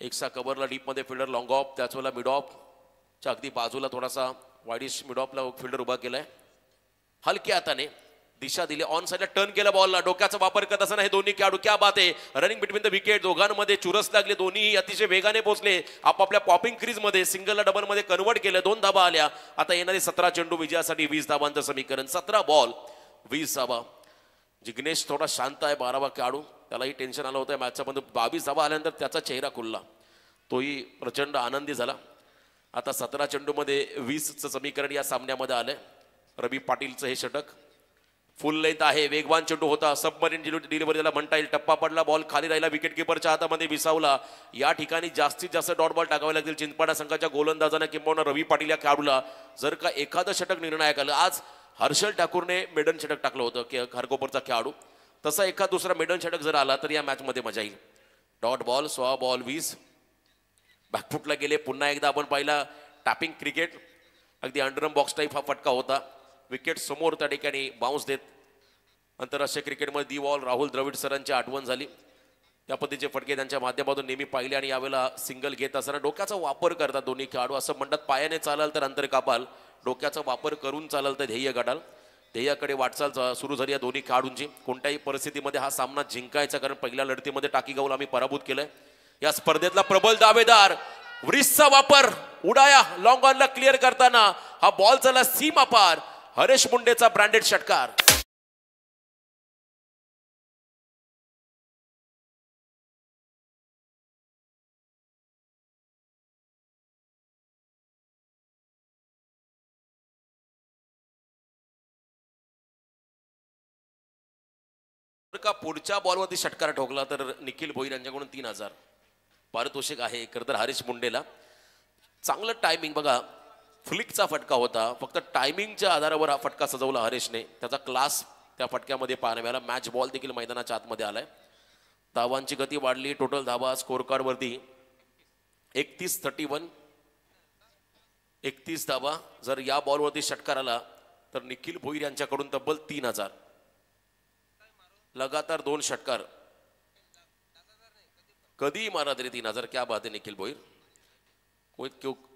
एकसा कव्हरला डीपमध्ये फिल्डर लॉंग ऑफ, त्याच वेळेला मिड ऑफच्या अगदी बाजूला थोडासा वाईडिश मिड ऑफला फिल्डर उभा केलाय. हलक्या हाताने दिशा दिली, ऑन साईडला टर्न केला बॉलला. डोक्याचा वापर करत असताना हे दोन्ही खेळाडू क्या बात आहे. रनिंग बिटवीन द विकेट, दोघांमध्ये चुरस लागले. दोन्ही अतिशय वेगाने पोहोचले आपापल्या पॉपिंग क्रीजमध्ये. सिंगलला डबलमध्ये कन्वर्ट केलं. 2 धाबा आल्या. आता येणारे 17 चेंडू विजयासाठी 20 धाबांचं समीकरण. 17 बॉल 20 धाबा. जिग्नेश थोडा शांत आहे, 12वा खेळाडू. त्यालाही टेन्शन आलं होतं मॅचचा, पण 22 धाबा आल्यानंतर त्याचा चेहरा खुलला. तोही प्रचंड आनंदी झाला. आता 17 चेंडूमध्ये 20चं समीकरण या सामन्यामध्ये आलंय. रवी पाटीलचं हे षटक. फुल लेंथ आहे, वेगवान चेंडू होता, सबमरीन डिलिव्हरी त्याला म्हणता येईल. टप्पा पडला, बॉल खाली राहिला, विकेट किपरच्या हातामध्ये विसावला. या ठिकाणी जास्तीत जास्त डॉट बॉल टाकावे लागतील चिंचपाडा संघाच्या गोलंदाजांना किंबहुना रवी पाटील या खेळाडूला. जर का एखादं षटक निर्णायक आलं, आज हर्षल ठाकूरने मेडन षटक टाकलं होतं की खारकोपरचा खेळाडू, तसा एखाद दुसरा मेडन षटक जर आला तर या मॅचमध्ये मजा येईल. Dot ball 16 ball 20. बॅकफुटला गेले. पुन्हा एकदा आपण पाहिला टॅपिंग क्रिकेट, अगदी अंडरम बॉक्स टाईप हा फटका होता. विकेट समोर त्या ठिकाणी बाउन्स देत. आंतरराष्ट्रीय क्रिकेटमध्ये दी वॉल राहुल द्रविड सरांची आठवण झाली. त्या पद्धतीचे फटके त्यांच्या माध्यमातून नेहमी पाहिले आणि यावेळेला सिंगल घेत असताना डोक्याचा वापर करतात दोन्ही खेळाडू. असं म्हणतात पायाने चालाल तर अंतर कापाल, डोक्याचा वापर करून चालाल तर ध्येय गाठाल. ध्येयाकडे वाटचाल सुरू झाली या दोन्ही खेळाडूंची. कोणत्याही परिस्थितीमध्ये हा सामना जिंकायचा, कारण पहिल्या लढतीमध्ये टाकीगावला आम्ही पराभूत केलंय. या स्पर्धेतला प्रबल दावेदार व्रिसचा वापर, उडाया लॉंग ऑनला क्लिअर करताना हा बॉल झाला सीमा पार. हरेश मुंडेचा ब्रँडेड षटकार. का पुढच्या बॉलवरती षटकार ठोकला तर निखिल भोईर यांच्याकडून 3000 पारितोषिक आहे. खरं तर हरीश मुंडेला चांगलं टायमिंग बघा, फ्लिकचा फटका होता, फक्त टायमिंगच्या आधारावर हा फटका सजवला हरीशने. त्याचा क्लास त्या फटक्यामध्ये पाहायला मिळाला. मॅच बॉल देखील मैदानाच्या आतमध्ये आलाय. धावांची गती वाढली. टोटल धावा स्कोर कार्ड वरती 31-31. 31 धावा. जर या बॉलवरती षटकार आला तर निखिल भोईर यांच्याकडून तब्बल 3000. लगातार 2 षटकार, कधी मारा तरी 3000. क्या बात आहे निखिल भोईर.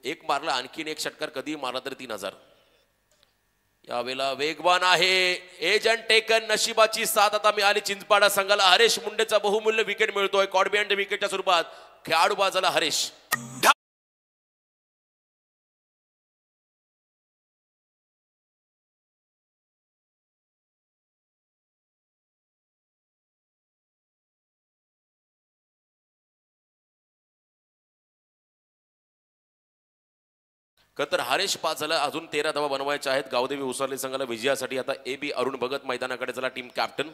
एक मारला, आणखीन एक षटकार, कधी मारला तरी 3000. यावेळेला वेगवान आहे, एज अँड टेकन. नशिबाची साथ आता मिळाली चिंचपाडा संघाला. हरेश मुंडेचा बहुमूल्य विकेट मिळतोय कॉड बिहाइंड विकेटच्या स्वरूपात. खेळाडू बाजाला हरेश. तर हरेश 5 झाला. अजून 13 धावा बनवायच्या आहेत. गावदेवी उसरली संघाला विजयासाठी. आता AB अरुण भगत मैदानाकडे झाला टीम कॅप्टन.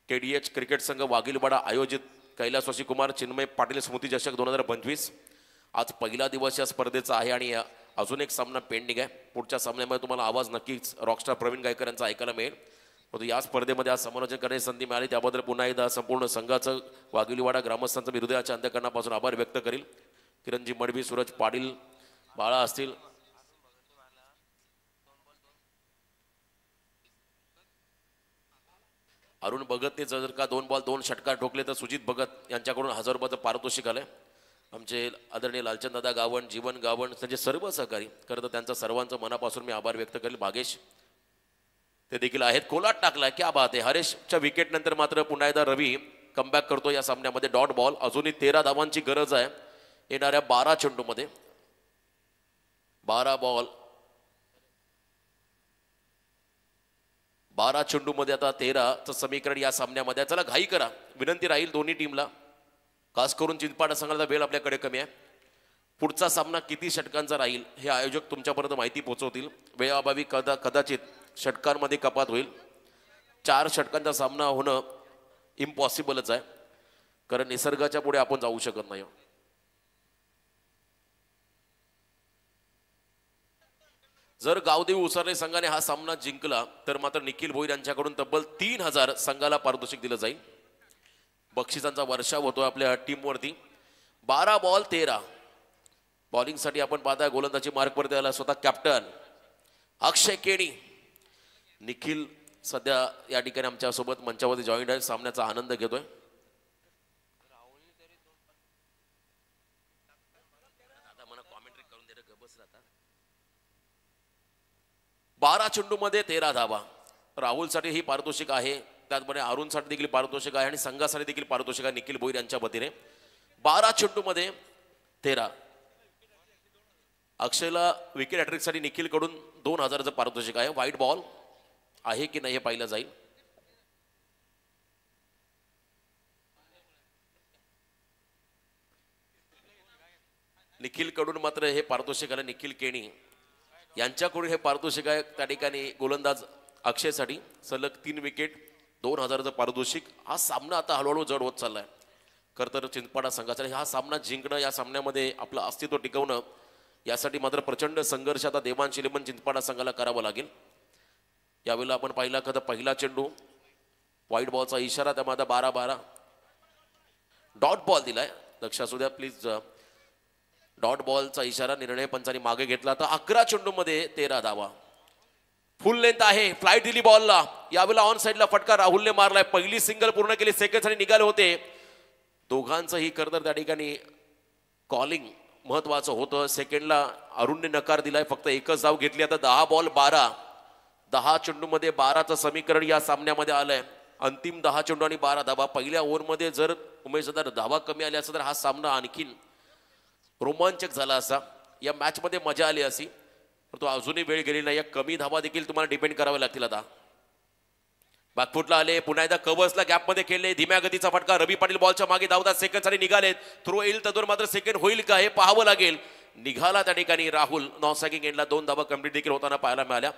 KDH क्रिकेट संघ वाघिलवाडा आयोजित कैलासवासी कुमार चिन्मय पाटील स्मृती चषक 2025. आज पहिला दिवस या स्पर्धेचा आहे आणि अजून एक सामना पेंडिंग आहे. पुढच्या सामन्यामध्ये तुम्हाला आवाज नक्कीच रॉकस्टार प्रवीण गायकर यांचा ऐकायला मिळेल. परंतु या स्पर्धेमध्ये आज समालोचन करण्याची संधी मिळाली त्याबद्दल पुन्हा एकदा संपूर्ण संघाचं वाघिलवाडा ग्रामस्थांचं मी हृदयाच्या अंतःकरणापासून आभार व्यक्त करेल. किरणजी मडवी, सूरज पाटील, बाळा असतील, अरुण भगतने जर का 2 बॉल 2 षटकार ठोकले तर सुजित भगत यांच्याकडून 1000 रुपयाचं पारितोषिक आलंय. आमचे आदरणीय लालचंद दादा गावण, जीवन गावण, त्यांचे सर्व सहकारी, खरं तर त्यांचा सर्वांचं मनापासून मी आभार व्यक्त करेल. भागेश ते देखील आहेत. कोलाट टाकलाय, क्या बात आहे. हरेशच्या विकेट नंतर मात्र पुन्हा एकदा रवी कमबॅक करतो या सामन्यामध्ये. Dot ball. अजूनही 13 धावांची गरज आहे येणाऱ्या 12 चेंडूमध्ये. 12 बॉल 12 चेंडूमध्ये आता 13चं समीकरण या सामन्यामध्ये. चला घाई करा, विनंती राहील दोन्ही टीमला. खास करून चिंचपाडा संघाचा वेळ आपल्याकडे कमी आहे. पुढचा सामना किती षटकांचा राहील हे आयोजक तुमच्यापर्यंत माहिती पोहोचवतील. वेळाअभावी कदाचित षटकांमध्ये कपात होईल. 4 षटकांचा सामना होणं इम्पॉसिबलच आहे, कारण निसर्गाच्या पुढे आपण जाऊ शकत नाही. जर गावदेवी उसरले संघाने हा सामना जिंकला तर मात्र निखिल भोईर यांच्याकडून तब्बल 3000 संघाला पारितोषिक दिलं जाईल. बक्षिसांचा वर्षाव होतो आपल्या टीमवरती. 12 बॉल 13. बॉलिंगसाठी आपण पाहताय गोलंदाजी मार्कवर द्यायला स्वतः कॅप्टन अक्षय केणी. निखिल सध्या या ठिकाणी आमच्या सोबत मंचावरती जॉईंट आहे, सामन्याचा आनंद घेतोय. आता मला कॉमेंट्री करून दे रे, गबस राहता. 12 चेंडूमध्ये 13 धावा. राहुलसाठी ही पारितोषिक आहे, त्याचबरोबर अरुणसाठी देखील पारितोषिक आहे आणि संघासाठी देखील पारितोषिक आहे निखिल भोईर यांच्या वतीने. 12 चेंडूमध्ये 13. अक्षयला विकेट हॅट्रिकसाठी निखिल कडून 2000चं पारितोषिक आहे. व्हाईट बॉल आहे की नाही हे पाहिलं जाईल. निखिल कडून मात्र हे पारितोषिक आलं. निखिल केणी यांच्याकडून हे पारितोषिक आहे. त्या ठिकाणी गोलंदाज अक्षयसाठी सलग 3 विकेट, 2000चं पारितोषिक. हा सामना आता हळूहळू जड होत चाललाय. खरं तर चिंचपाडा संघाचा हा सामना जिंकणं, या सामन्यामध्ये आपलं अस्तित्व टिकवणं, यासाठी मात्र प्रचंड संघर्ष आता देवांश इलेव्हन चिंचपाडा संघाला करावा लागेल. यावेळेला आपण पाहिला का पहिला चेंडू व्हाईट बॉलचा इशारा, त्यामुळे आता 12-12 डॉट बॉल दिलाय. लक्ष असू द्या प्लीज. डॉट बॉलचा इशारा निर्णय पंचांनी मागे घेतला. आता 11 चेंडूमध्ये 13 धावा. फुल लेंथ आहे, फ्लाईट दिली बॉलला. यावेळेला ऑन साईडला फटका राहुलने मारलाय. पहिली सिंगल पूर्ण केली, सेकंड साठी निघाले होते. दोघांचंही खरं तर त्या ठिकाणी कॉलिंग महत्वाचं होतं. सेकंडला अरुणने नकार दिलाय, फक्त एकच धाव घेतली. आता 10 बॉल 12, 10 चेंडूमध्ये 12चं समीकरण या सामन्यामध्ये आलंय. अंतिम 10 चेंडू आणि 12 धावा. पहिल्या ओव्हरमध्ये जर उमेश धावा कमी आल्या असं तर हा सामना आणखीन रोमांचक झाला असा. या मॅच मध्ये मजा आली अशी, परंतु अजूनही वेळ गेली नाही. या कमी धावा देखील तुम्हाला डिपेंड कराव्या लागतील. आता बॅकफुटला आले, पुन्हा एकदा कव्हर्सला गॅपमध्ये खेळले. धीम्या गतीचा फटका, रवी पाटील बॉलच्या मागे धावतात. सेकंड साठी निघालेत. थ्रो येईल तर मात्र सेकंड होईल का हे पाहावं लागेल. निघाला त्या ठिकाणी राहुल. नॉन स्ट्रायकिंग एंडला 2 धावा कंप्लीट देखील होताना पाहायला मिळाल्या.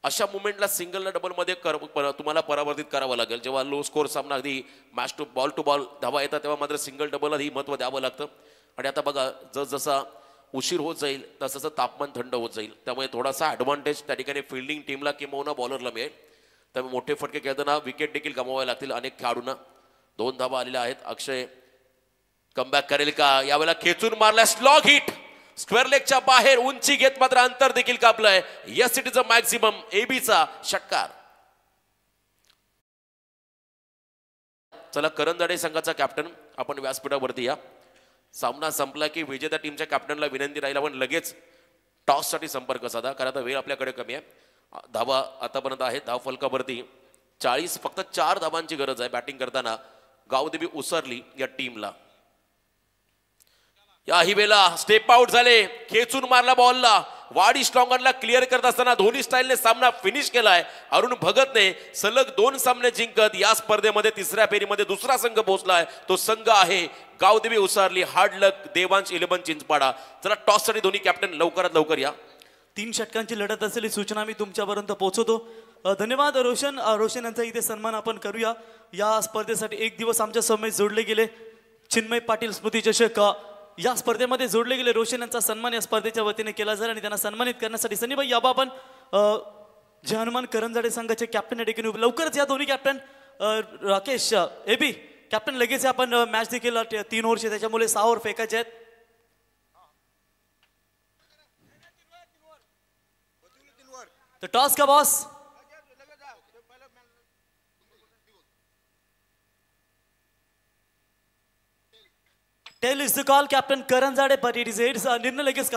अशा मुवमेंटला सिंगलला डबलमध्ये तुम्हाला परावर्तित करावं लागेल. जेव्हा लो स्कोर सामना अगदी मॅच टू बॉल धावा येतात, तेव्हा मात्र सिंगल डबलला ही महत्त्व द्यावं लागतं. आणि आता बघा, जसजसा उशीर होत जाईल तसं तापमान थंड होत जाईल. त्यामुळे थोडासा ॲडव्हान्टेज त्या ठिकाणी फिल्डिंग टीमला किंवा बॉलरला मिळेल. त्यामुळे मोठे फटके खेळताना विकेट देखील गमवावे लागतील अनेक खेळाडूंना. 2 धावा आलेल्या आहेत. अक्षय कमबॅक करेल का? यावेळेला खेचून मारला, स्लॉग हिट, स्क्वेअर लेगच्या बाहेर उंची घेत मात्र अंतर देखील कापलंय. Yes it is a maximum. एबीचा षटकार. चला, करंजाडे संघाचा कॅप्टन आपण व्यासपीठावरती या. सामना संपला की विजेत्या टीमच्या कॅप्टनला विनंती राहील आपण लगेच टॉस साठी संपर्क साधा, कारण आता वेळ आपल्याकडे कमी आहे. धावा आतापर्यंत आहेत धाव फलकावरती 40, फक्त 4 धावांची गरज आहे बॅटिंग करताना गावदेवी उसरली या टीमला. या हिवेला स्टेप आउट झाले, खेचून मारला बॉलला. वाडी स्ट्रॉंगरला क्लिअर करत असताना धोनी स्टाईलने सामना फिनिश केलाय. अरुण भगतने सलग 2 सामने जिंकत या स्पर्धेमध्ये 3ऱ्या फेरीमध्ये दुसरा संघ पोहोचलाय. तो संघ आहे गावदेवी उसारली. हार्ड लक देवांश इलेव्हन चिंचपाडा. चला, टॉस साठी दोन्ही कॅप्टन लवकरात लवकर या. 3 षटकांची लढत असलेली सूचना मी तुमच्यापर्यंत पोहोचवतो. धन्यवाद रोशन. रोशन यांचा इथे सन्मान आपण करूया. या स्पर्धेसाठी 1 दिवस आमच्या समोर जोडले गेले. चिन्मय पाटील स्मृती चषक या स्पर्धेमध्ये जोडले गेले. रोशन यांचा सन्मान या स्पर्धेच्या वतीने केला जाईल आणि त्यांना सन्मानित करण्यासाठी सनीभाई याबा आपण जे हनुमान करंजाडे संघाचे कॅप्टन या ठिकाणी लवकरच या दोन्ही कॅप्टन राकेश एबी कॅप्टन लगेच आपण मॅच देखील 3 ओव्हरचे, त्याच्यामुळे 6 ओव्हर फेकायचे आहेत. तर टॉस का boss? Tail is the call captain Karanjade, but it is निर्णय लगेच